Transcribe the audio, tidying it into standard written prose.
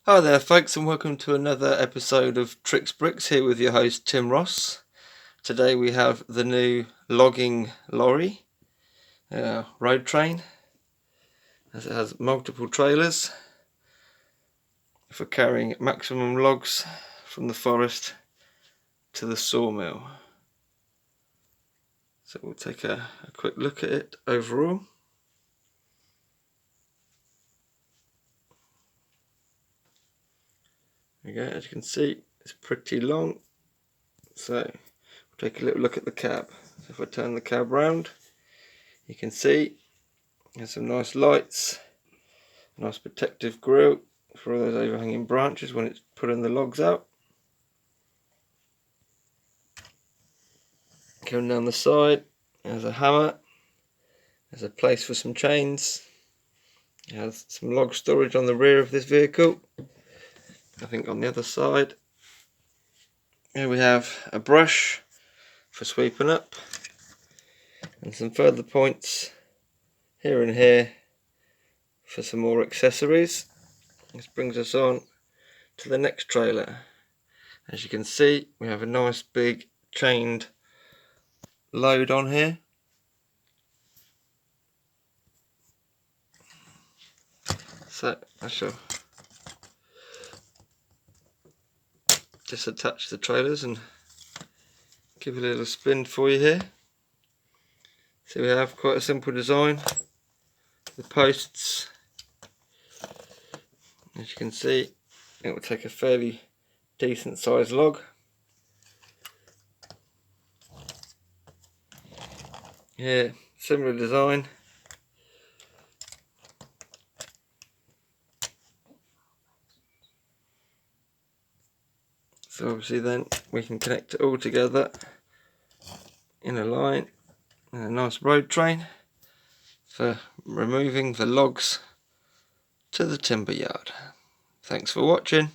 Hi there folks, and welcome to another episode of Tricks Bricks, here with your host Tim Ross. Today we have the new logging lorry, road train, as it has multiple trailers for carrying maximum logs from the forest to the sawmill. So we'll take a quick look at it overall. There you go, as you can see it's pretty long, so we'll take a little look at the cab. So if I turn the cab round, you can see there's some nice lights, nice protective grille for all those overhanging branches when it's putting the logs out. Going down the side, there's a hammer, there's a place for some chains, it has some log storage on the rear of this vehicle. I think on the other side, here we have a brush for sweeping up, and some further points here and here for some more accessories. This brings us on to the next trailer. As you can see, we have a nice big chained load on here. So I shall just attach the trailers and give a little spin for you here. So we have quite a simple design. The posts, as you can see, it will take a fairly decent sized log. Here, similar design. So obviously then we can connect it all together in a line, and a nice road train for removing the logs to the timber yard. Thanks for watching.